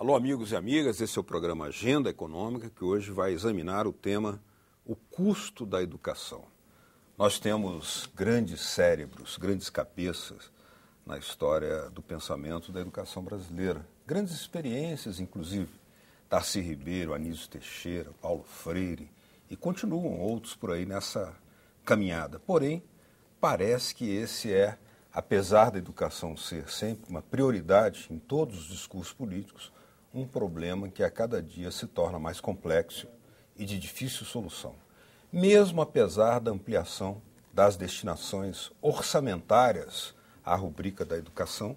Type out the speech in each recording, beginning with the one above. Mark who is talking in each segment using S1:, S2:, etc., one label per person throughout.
S1: Alô, amigos e amigas, esse é o programa Agenda Econômica, que hoje vai examinar o tema o custo da educação. Nós temos grandes cérebros, grandes cabeças na história do pensamento da educação brasileira. Grandes experiências, inclusive. Darcy Ribeiro, Anísio Teixeira, Paulo Freire, e continuam outros por aí nessa caminhada. Porém, parece que esse é, apesar da educação ser sempre uma prioridade em todos os discursos políticos, um problema que a cada dia se torna mais complexo e de difícil solução. Mesmo apesar da ampliação das destinações orçamentárias à rubrica da educação,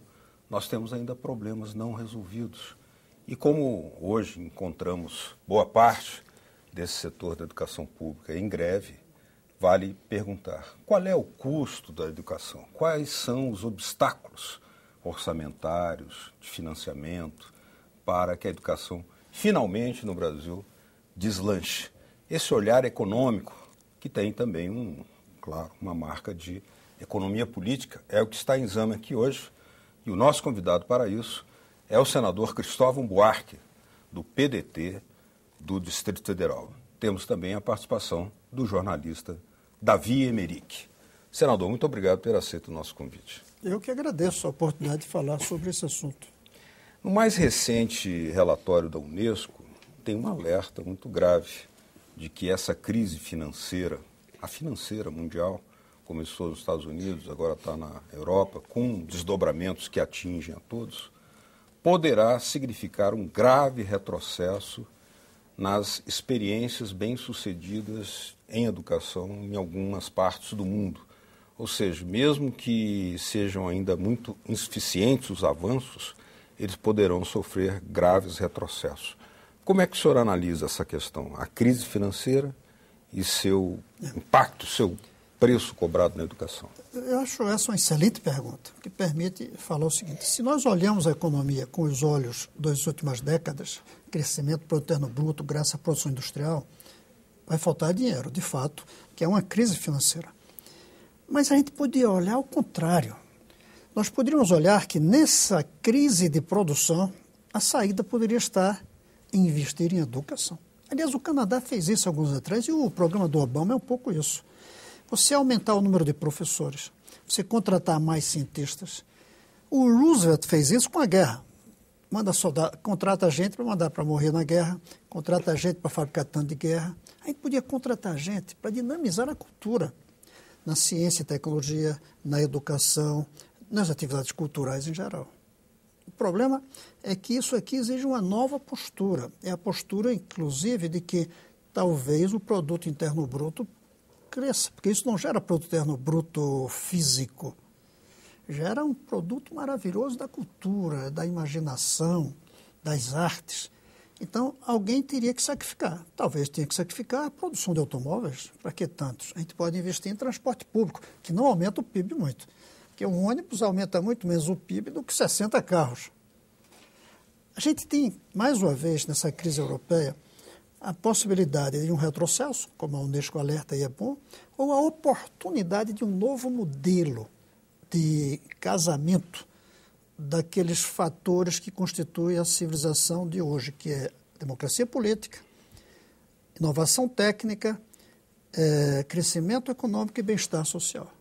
S1: nós temos ainda problemas não resolvidos. E como hoje encontramos boa parte desse setor da educação pública em greve, vale perguntar: qual é o custo da educação? Quais são os obstáculos orçamentários, de financiamento, para que a educação finalmente no Brasil deslanche? Esse olhar econômico, que tem também, claro, uma marca de economia política, é o que está em exame aqui hoje. E o nosso convidado para isso é o senador Cristóvão Buarque, do PDT do Distrito Federal. Temos também a participação do jornalista Davi Emerick. Senador, muito obrigado por ter aceito o nosso convite.
S2: Eu que agradeço a oportunidade de falar sobre esse assunto.
S1: No mais recente relatório da Unesco, tem um alerta muito grave de que essa crise financeira, a financeira mundial, começou nos Estados Unidos, agora está na Europa, com desdobramentos que atingem a todos, poderá significar um grave retrocesso nas experiências bem-sucedidas em educação em algumas partes do mundo. Ou seja, mesmo que sejam ainda muito insuficientes os avanços, eles poderão sofrer graves retrocessos. Como é que o senhor analisa essa questão? A crise financeira e seu impacto, seu preço cobrado na educação?
S2: Eu acho essa uma excelente pergunta, que permite falar o seguinte: se nós olhamos a economia com os olhos das últimas décadas, crescimento do produto interno bruto graças à produção industrial, vai faltar dinheiro, de fato, que é uma crise financeira. Mas a gente podia olhar ao contrário. Nós poderíamos olhar que nessa crise de produção, a saída poderia estar em investir em educação. Aliás, o Canadá fez isso alguns anos atrás e o programa do Obama é um pouco isso. Você aumentar o número de professores, você contratar mais cientistas. O Roosevelt fez isso com a guerra. Contrata gente para mandar para morrer na guerra, contrata gente para fabricar tanto de guerra. A gente podia contratar gente para dinamizar a cultura na ciência e tecnologia, na educação, nas atividades culturais em geral. O problema é que isso aqui exige uma nova postura. É a postura, inclusive, de que talvez o produto interno bruto cresça, porque isso não gera produto interno bruto físico, gera um produto maravilhoso da cultura, da imaginação, das artes. Então, alguém teria que sacrificar. Talvez tenha que sacrificar a produção de automóveis. Para que tantos? A gente pode investir em transporte público, que não aumenta o PIB muito. Porque um ônibus aumenta muito menos o PIB do que 60 carros. A gente tem, mais uma vez, nessa crise europeia, a possibilidade de um retrocesso, como a Unesco alerta e é bom, ou a oportunidade de um novo modelo de casamento daqueles fatores que constituem a civilização de hoje, que é democracia política, inovação técnica, crescimento econômico e bem-estar social.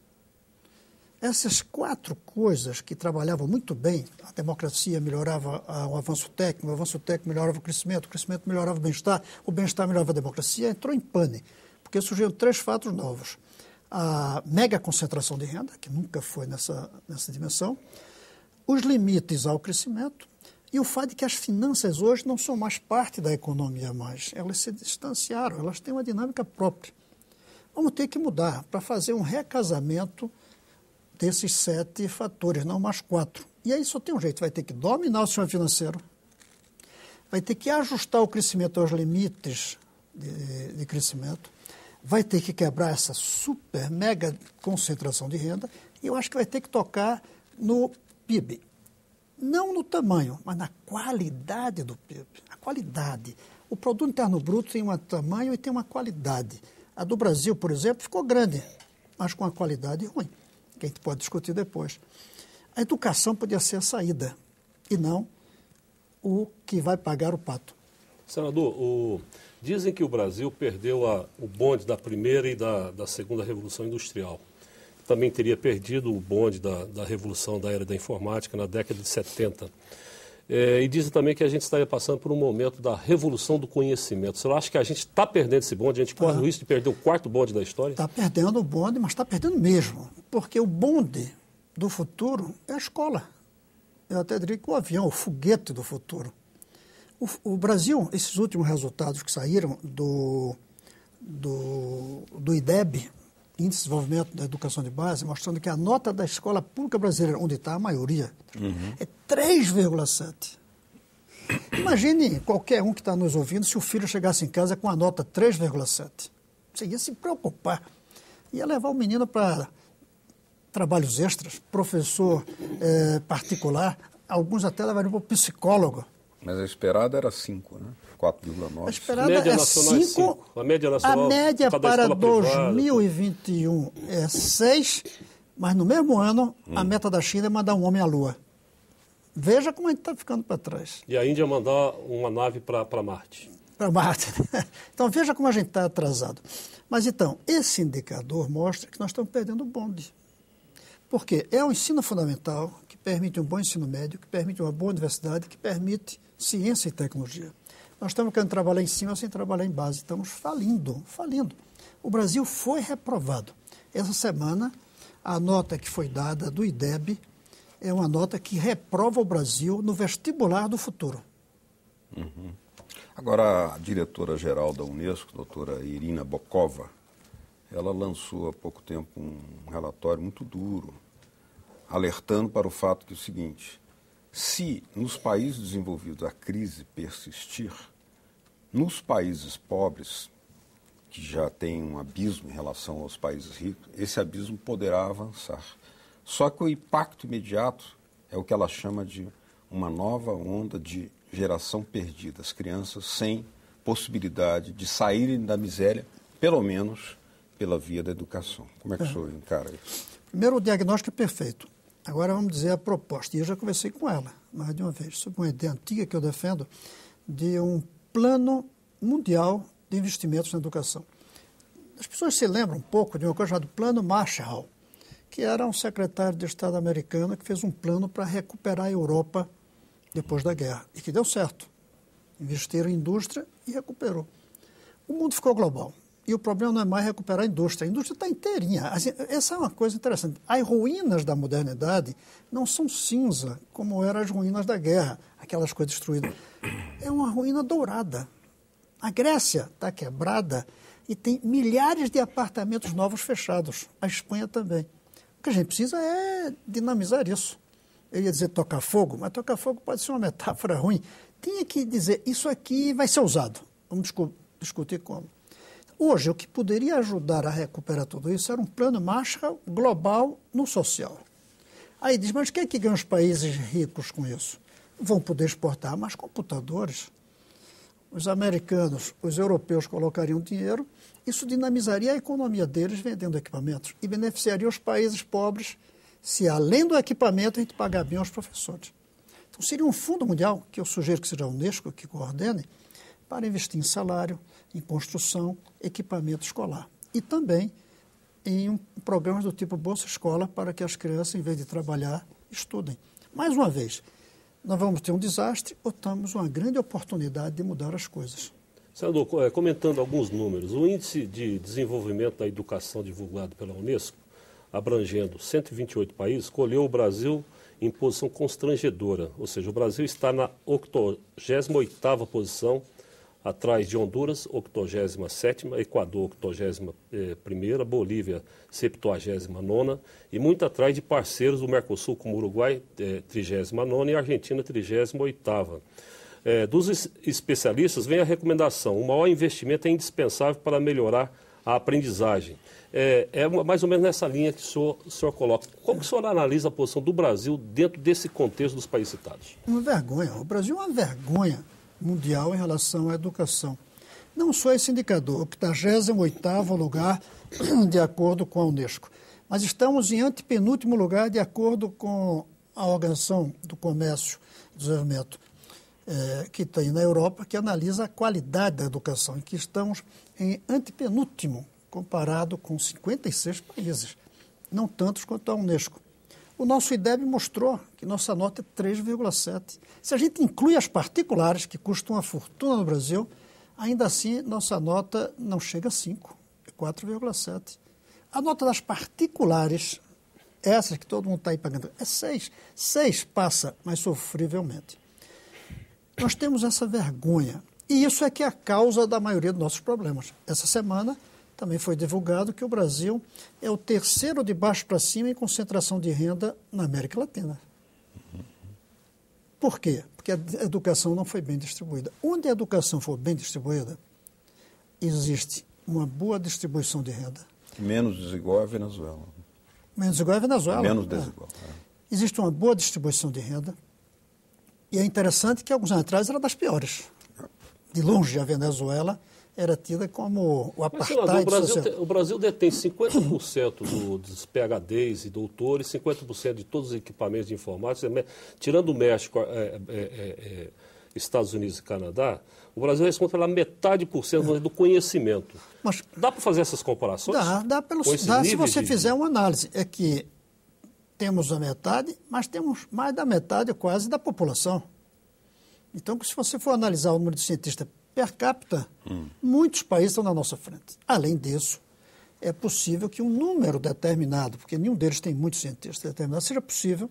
S2: Essas quatro coisas que trabalhavam muito bem, a democracia melhorava o avanço técnico melhorava o crescimento melhorava o bem-estar melhorava a democracia, entrou em pane, porque surgiram três fatos novos. A mega concentração de renda, que nunca foi nessa dimensão, os limites ao crescimento e o fato de que as finanças hoje não são mais parte da economia mais. Elas se distanciaram, elas têm uma dinâmica própria. Vamos ter que mudar para fazer um recasamento desses 7 fatores, não mais 4. E aí só tem um jeito, vai ter que dominar o sistema financeiro, vai ter que ajustar o crescimento aos limites de crescimento, vai ter que quebrar essa super, mega concentração de renda e eu acho que vai ter que tocar no PIB. Não no tamanho, mas na qualidade do PIB. A qualidade. O produto interno bruto tem um tamanho e tem uma qualidade. A do Brasil, por exemplo, ficou grande, mas com uma qualidade ruim, que a gente pode discutir depois. A educação podia ser a saída e não o que vai pagar o pato.
S3: Senador, dizem que o Brasil perdeu o bonde da primeira e da segunda Revolução Industrial. Também teria perdido o bonde da Revolução da Era da Informática na década de 70. E dizem também que a gente estaria passando por um momento da Revolução do Conhecimento. Você acha que a gente está perdendo esse bonde? A gente corre o risco de perder o quarto bonde da história? Está
S2: perdendo o bonde, mas está perdendo mesmo. Porque o bonde do futuro é a escola. Eu até diria que o avião, o foguete do futuro. O Brasil, esses últimos resultados que saíram do IDEB, Índice de Desenvolvimento da Educação de Base, mostrando que a nota da escola pública brasileira, onde está a maioria, é 3,7. Imagine qualquer um que está nos ouvindo se o filho chegasse em casa com a nota 3,7. Você ia se preocupar. Ia levar o menino para trabalhos extras, professor particular, alguns até levariam para o psicólogo.
S1: Mas a esperada era 5, né? 4,9.
S2: A esperada é 5.
S3: A média nacional,
S2: a média para 2021 é 6, mas no mesmo ano a meta da China é mandar um homem à Lua. Veja como a gente está ficando para trás.
S3: E a Índia mandar uma nave para Marte.
S2: Para Marte. Então veja como a gente está atrasado. Mas então, esse indicador mostra que nós estamos perdendo o bonde. Porque é o ensino fundamental que permite um bom ensino médio, que permite uma boa universidade, que permite ciência e tecnologia. Nós estamos querendo trabalhar em cima sem trabalhar em base. Estamos falindo. O Brasil foi reprovado. Essa semana, a nota que foi dada do IDEB é uma nota que reprova o Brasil no vestibular do futuro.
S1: Agora, a diretora-geral da Unesco, doutora Irina Bokova, ela lançou há pouco tempo um relatório muito duro, alertando para o fato que é o seguinte: se nos países desenvolvidos a crise persistir, nos países pobres, que já tem um abismo em relação aos países ricos, esse abismo poderá avançar. Só que o impacto imediato é o que ela chama de uma nova onda de geração perdida, as crianças sem possibilidade de saírem da miséria, pelo menos pela via da educação. Como é que o senhor encara isso?
S2: Primeiro, o diagnóstico é perfeito. Agora vamos dizer a proposta. E eu já conversei com ela mais de uma vez, sobre uma ideia antiga que eu defendo de um plano mundial de investimentos na educação. As pessoas se lembram um pouco de uma coisa chamada Plano Marshall, que era um secretário de Estado americano que fez um plano para recuperar a Europa depois da guerra, e que deu certo. Investiram em indústria e recuperou. O mundo ficou global. E o problema não é mais recuperar a indústria está inteirinha. Assim, essa é uma coisa interessante. As ruínas da modernidade não são cinza, como eram as ruínas da guerra, aquelas coisas destruídas. É uma ruína dourada. A Grécia está quebrada e tem milhares de apartamentos novos fechados. A Espanha também. O que a gente precisa é dinamizar isso. Eu ia dizer tocar fogo, mas tocar fogo pode ser uma metáfora ruim. Tinha que dizer, isso aqui vai ser usado. Vamos discutir como. Hoje, o que poderia ajudar a recuperar tudo isso era um plano Marshall global no social. Aí diz, mas o que é que ganham os países ricos com isso? Vão poder exportar mais computadores. Os americanos, os europeus colocariam dinheiro, isso dinamizaria a economia deles vendendo equipamentos e beneficiaria os países pobres se, além do equipamento, a gente pagar bem aos professores. Então, seria um fundo mundial, que eu sugiro que seja a Unesco que coordene, para investir em salário, em construção, equipamento escolar. E também em programas do tipo Bolsa Escola, para que as crianças, em vez de trabalhar, estudem. Mais uma vez, nós vamos ter um desastre ou temos uma grande oportunidade de mudar as coisas.
S3: Senador, comentando alguns números, o Índice de Desenvolvimento da Educação divulgado pela Unesco, abrangendo 128 países, colheu o Brasil em posição constrangedora, ou seja, o Brasil está na 88ª posição, atrás de Honduras, 87ª, Equador, 81ª, Bolívia, 79ª, e muito atrás de parceiros do Mercosul, como Uruguai, 39ª, e Argentina, 38ª. Dos especialistas vem a recomendação: o maior investimento é indispensável para melhorar a aprendizagem. É mais ou menos nessa linha que o senhor coloca. Como que o senhor analisa a posição do Brasil dentro desse contexto dos países citados?
S2: Uma vergonha. O Brasil é uma vergonha mundial em relação à educação. Não só esse indicador, o 88º lugar de acordo com a Unesco, mas estamos em antepenúltimo lugar de acordo com a Organização do Comércio e Desenvolvimento. que tem na Europa, que analisa a qualidade da educação, e que estamos em antepenúltimo, comparado com 56 países, não tantos quanto a Unesco. O nosso IDEB mostrou que nossa nota é 3,7. Se a gente inclui as particulares, que custam uma fortuna no Brasil, ainda assim nossa nota não chega a 5, é 4,7. A nota das particulares, essas que todo mundo está aí pagando, é 6. 6 passa, mas sofrivelmente. Nós temos essa vergonha. E isso é que é a causa da maioria dos nossos problemas. Essa semana também foi divulgado que o Brasil é o terceiro de baixo para cima em concentração de renda na América Latina. Por quê? Porque a educação não foi bem distribuída. Onde a educação for bem distribuída, existe uma boa distribuição de renda.
S1: Menos desigual é a Venezuela.
S2: Menos desigual é a Venezuela.
S1: Menos desigual.
S2: Existe uma boa distribuição de renda. E é interessante que alguns anos atrás era das piores. De longe, a Venezuela era tida como o apartheid social.
S3: O Brasil detém 50% dos PhDs e doutores, 50% de todos os equipamentos de informática, tirando o México, Estados Unidos e Canadá, o Brasil responde pela metade por cento do conhecimento. Mas dá para fazer essas comparações?
S2: Dá se você fizer uma análise. É que temos a metade, mas temos mais da metade quase da população. Então, se você for analisar o número de cientistas per capita, muitos países estão na nossa frente. Além disso, é possível que um número determinado, porque nenhum deles tem muitos cientistas determinados, seja possível,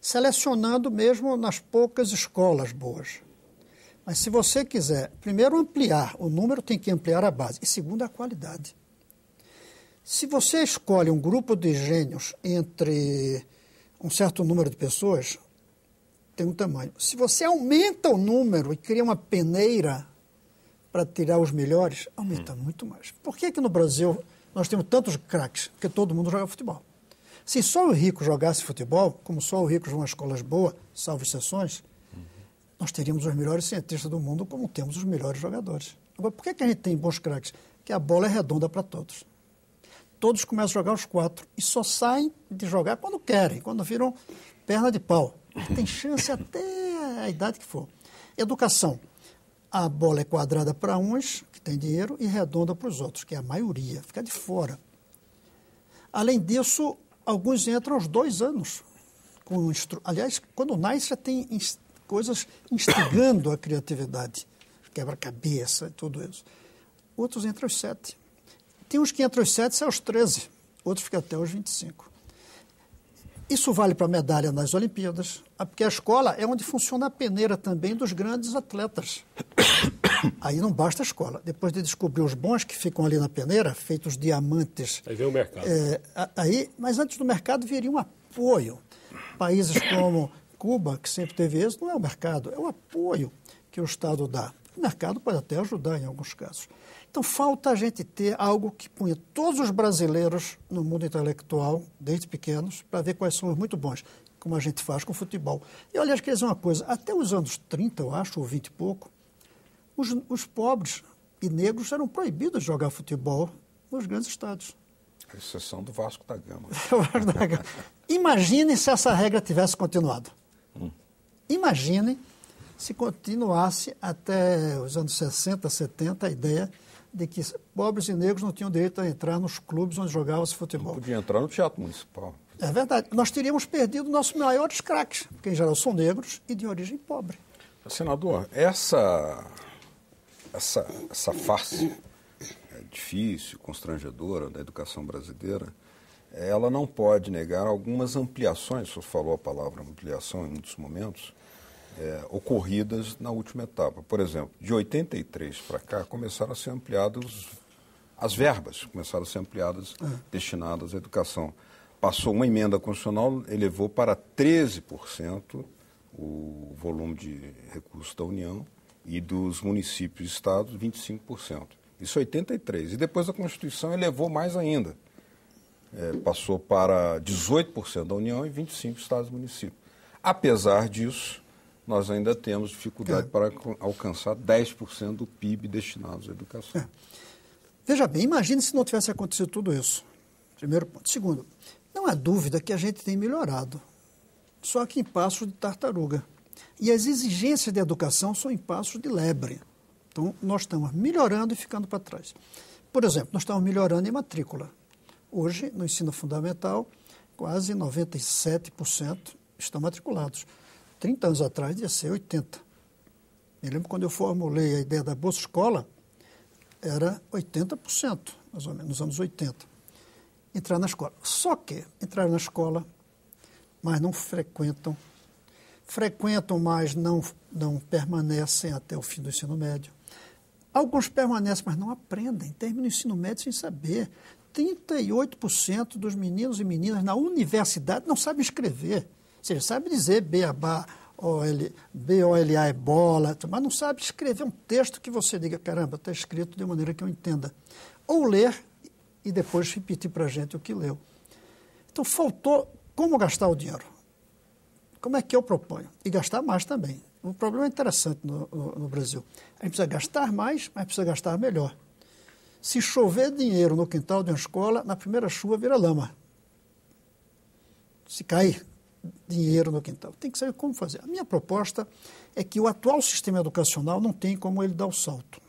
S2: selecionando mesmo nas poucas escolas boas. Mas se você quiser, primeiro, ampliar o número, tem que ampliar a base. E segundo, a qualidade. Se você escolhe um grupo de gênios entre um certo número de pessoas, tem um tamanho. Se você aumenta o número e cria uma peneira para tirar os melhores, aumenta muito mais. Por que no Brasil nós temos tantos craques? Porque todo mundo joga futebol. Se só os ricos jogassem futebol, como só os ricos vão a escolas boas, salvo exceções, nós teríamos os melhores cientistas do mundo, como temos os melhores jogadores. Agora, por que a gente tem bons craques? Porque a bola é redonda para todos. Todos começam a jogar os 4 e só saem de jogar quando querem, quando viram perna de pau. Tem chance até a idade que for. Educação. A bola é quadrada para uns, que tem dinheiro, e redonda para os outros, que é a maioria, fica de fora. Além disso, alguns entram aos 2 anos. Aliás, quando nasce já tem coisas instigando a criatividade, quebra-cabeça e tudo isso. Outros entram aos 7. Tem uns que entram aos 7 e saem aos 13. Outros ficam até aos 25. Isso vale para medalha nas Olimpíadas, porque a escola é onde funciona a peneira também dos grandes atletas. Aí não basta a escola. Depois de descobrir os bons que ficam ali na peneira, feitos diamantes...
S3: Aí vem o mercado.
S2: Mas antes do mercado viria um apoio. Países como Cuba, que sempre teve êxito, não é o mercado, é o apoio que o Estado dá. O mercado pode até ajudar em alguns casos. Então, falta a gente ter algo que ponha todos os brasileiros no mundo intelectual, desde pequenos, para ver quais são os muito bons, como a gente faz com o futebol. E, aliás, quer dizer uma coisa, até os anos 30, eu acho, ou 20 e pouco, os pobres e negros eram proibidos de jogar futebol nos grandes estádios.
S1: A exceção do Vasco da Gama.
S2: Imagine se essa regra tivesse continuado. Imagine se continuasse até os anos 60, 70, a ideia de que pobres e negros não tinham direito a entrar nos clubes onde jogava-se futebol.
S1: Não podia entrar no Teatro Municipal.
S2: É verdade. Nós teríamos perdido nossos maiores craques, porque em geral são negros e de origem pobre.
S1: Senador, essa face difícil, constrangedora da educação brasileira, ela não pode negar algumas ampliações, o senhor falou a palavra ampliação em muitos momentos, ocorridas na última etapa. Por exemplo, de 83 para cá, começaram a ser ampliadas as verbas, começaram a ser ampliadas, destinadas à educação. Passou uma emenda constitucional, elevou para 13% o volume de recursos da União e dos municípios e estados, 25%. Isso é 83. E depois a Constituição elevou mais ainda. Passou para 18% da União e 25% estados e municípios. Apesar disso, nós ainda temos dificuldade para alcançar 10% do PIB destinados à educação.
S2: Veja bem, imagine se não tivesse acontecido tudo isso. Primeiro ponto. Segundo, não há dúvida que a gente tem melhorado, só que em passos de tartaruga. E as exigências de educação são em passos de lebre. Então, nós estamos melhorando e ficando para trás. Por exemplo, nós estamos melhorando em matrícula. Hoje, no ensino fundamental, quase 97% estão matriculados. 30 anos atrás, devia ser 80%. Me lembro quando eu formulei a ideia da Bolsa Escola, era 80%, mais ou menos, nos anos 80. Entrar na escola. Só que entraram na escola, mas não frequentam, mas não permanecem até o fim do ensino médio. Alguns permanecem, mas não aprendem, terminam o ensino médio sem saber. 38% dos meninos e meninas na universidade não sabem escrever. Ou seja, sabem dizer beabá, B-O-L-A é bola, mas não sabe escrever um texto que você diga, caramba, está escrito de maneira que eu entenda. Ou ler e depois repetir para a gente o que leu. Então, faltou como gastar o dinheiro. Como é que eu proponho? E gastar mais também. O problema é interessante no Brasil. A gente precisa gastar mais, mas precisa gastar melhor. Se chover dinheiro no quintal de uma escola, na primeira chuva vira lama. Se cair dinheiro no quintal, tem que saber como fazer. A minha proposta é que o atual sistema educacional não tem como ele dar o salto.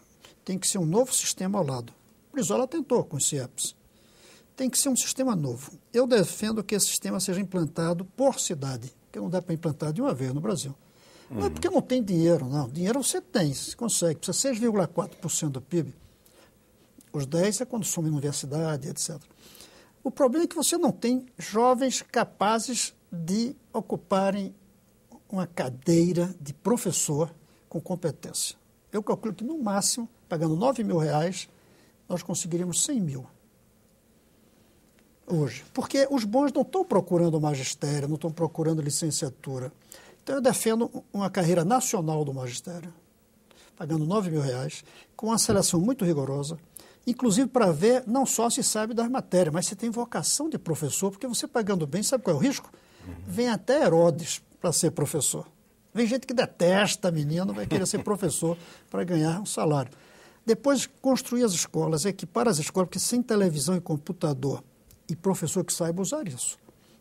S2: Tem que ser um novo sistema ao lado. O Brizola tentou com os CIEPs. Tem que ser um sistema novo. Eu defendo que esse sistema seja implantado por cidade, porque não dá para implantar de uma vez no Brasil. Não é porque não tem dinheiro, não. Dinheiro você tem, você consegue. Precisa 6,4% do PIB. Os 10% é quando soma em universidade, etc. O problema é que você não tem jovens capazes de ocuparem uma cadeira de professor com competência. Eu calculo que, no máximo, pagando R$9.000, nós conseguiríamos 100 mil. Hoje. Porque os bons não estão procurando magistério, não estão procurando licenciatura. Então, eu defendo uma carreira nacional do magistério, pagando R$9.000, com uma seleção muito rigorosa, inclusive para ver não só se sabe das matérias, mas se tem vocação de professor, porque você pagando bem, sabe qual é o risco? Vem até Herodes para ser professor. Vem gente que detesta menino, vai querer ser professor para ganhar um salário. Depois, construir as escolas, equipar as escolas, porque sem televisão e computador e professor que saiba usar isso,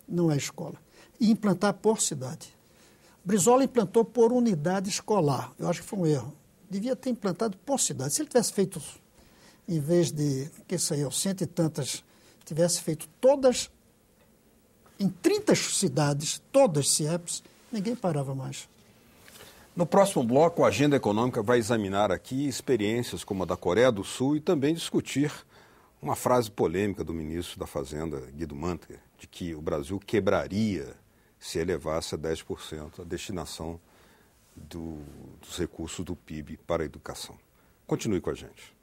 S2: não é escola. E implantar por cidade. Brizola implantou por unidade escolar. Eu acho que foi um erro. Devia ter implantado por cidade. Se ele tivesse feito, em vez de, que saiu, 100 e tantas, tivesse feito todas, em 30 cidades, todas CIEPs, ninguém parava mais.
S1: No próximo bloco, a Agenda Econômica vai examinar aqui experiências como a da Coreia do Sul e também discutir uma frase polêmica do ministro da Fazenda, Guido Mantega, de que o Brasil quebraria se elevasse a 10% a destinação dos recursos do PIB para a educação. Continue com a gente.